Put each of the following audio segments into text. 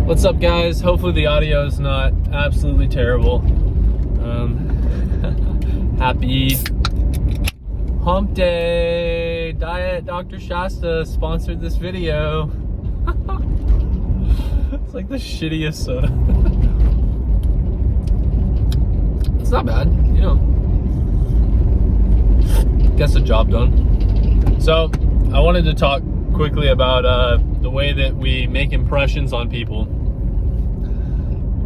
What's up, guys? Hopefully the audio is not absolutely terrible. Happy Hump Day! Diet Dr. Shasta sponsored this video. It's like the shittiest soda. It's not bad, you know. Gets the job done. So, I wanted to talk quickly about the way that we make impressions on people.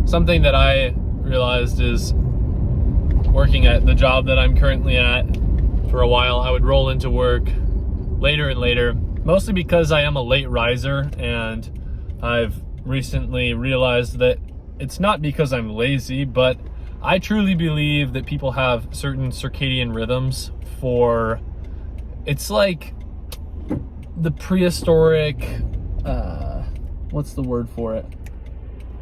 Something that I realized is working at the job that I'm currently at for a while, I would roll into work later and later, mostly because I am a late riser, and I've recently realized that it's not because I'm lazy, but I truly believe that people have certain circadian rhythms for, it's like the prehistoric, what's the word for it?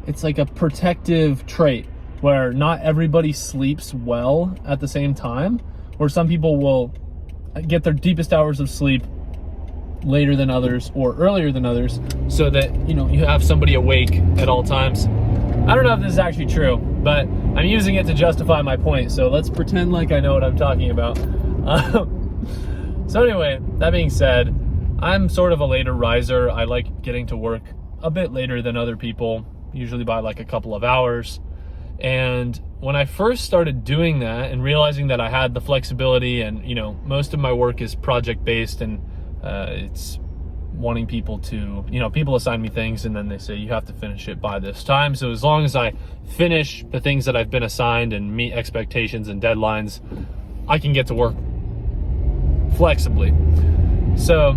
It's like a protective trait where not everybody sleeps well at the same time, or some people will get their deepest hours of sleep later than others or earlier than others, so that, you know, you have somebody awake at all times. I don't know if this is actually true, but I'm using it to justify my point, so let's pretend like I know what I'm talking about. So anyway, that being said, I'm sort of a later riser. I like getting to work a bit later than other people, usually by like a couple of hours. And when I first started doing that and realizing that I had the flexibility, and, you know, most of my work is project based, and it's wanting people to, you know, people assign me things and then they say you have to finish it by this time. So as long as I finish the things that I've been assigned and meet expectations and deadlines, I can get to work flexibly. So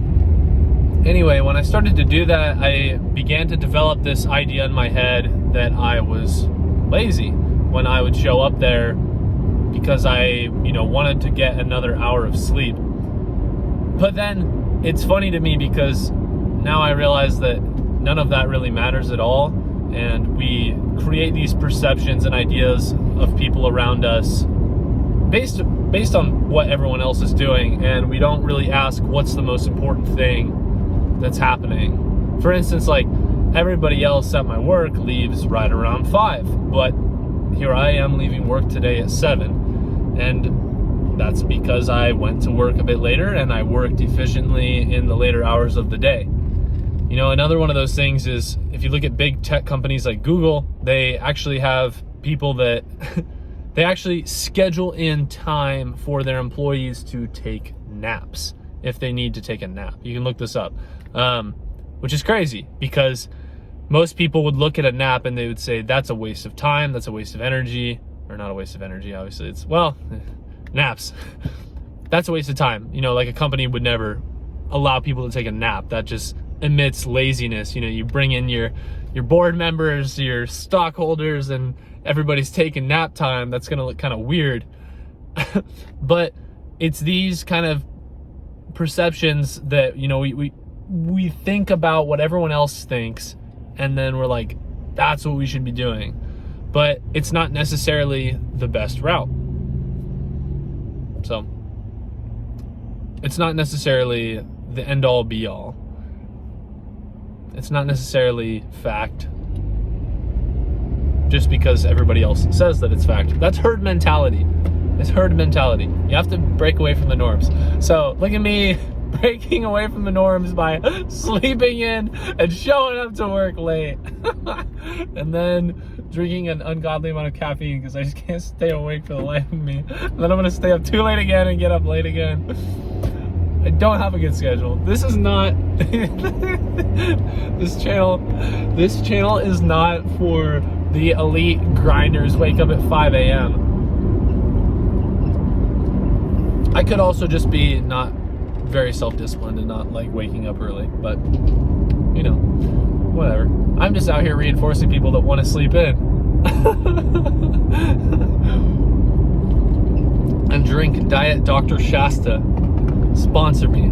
anyway, when I started to do that, I began to develop this idea in my head that I was lazy when I would show up there because I, you know, wanted to get another hour of sleep. But then it's funny to me because now I realize that none of that really matters at all, and we create these perceptions and ideas of people around us based on what everyone else is doing, and we don't really ask what's the most important thing that's happening. For instance, like, everybody else at my work leaves right around 5, but here I am leaving work today at 7, and that's because I went to work a bit later and I worked efficiently in the later hours of the day. You know, another one of those things is, if you look at big tech companies like Google, they actually have people that they actually schedule in time for their employees to take naps if they need to take a nap. You can look this up, which is crazy because most people would look at a nap and they would say, that's a waste of time, that's a waste of energy, or not a waste of energy, obviously. It's, well, naps. That's a waste of time. You know, like, a company would never allow people to take a nap. That just emits laziness. You know, you bring in your board members, your stockholders, and everybody's taking nap time. That's gonna look kind of weird. But it's these kind of perceptions that, you know, we think about what everyone else thinks, and then we're like, that's what we should be doing. But it's not necessarily the best route. So it's not necessarily the end all be all. It's not necessarily fact just because everybody else says that it's fact. That's herd mentality. It's herd mentality. You have to break away from the norms. So look at me breaking away from the norms by sleeping in and showing up to work late. And then drinking an ungodly amount of caffeine because I just can't stay awake for the life of me. And then I'm gonna stay up too late again and get up late again. I don't have a good schedule. This is not this channel is not for the elite grinders wake up at 5 a.m. I could also just be not very self-disciplined and not like waking up early, but, you know, whatever. I'm just out here reinforcing people that want to sleep in. And drink Diet Dr. Shasta. Sponsor me.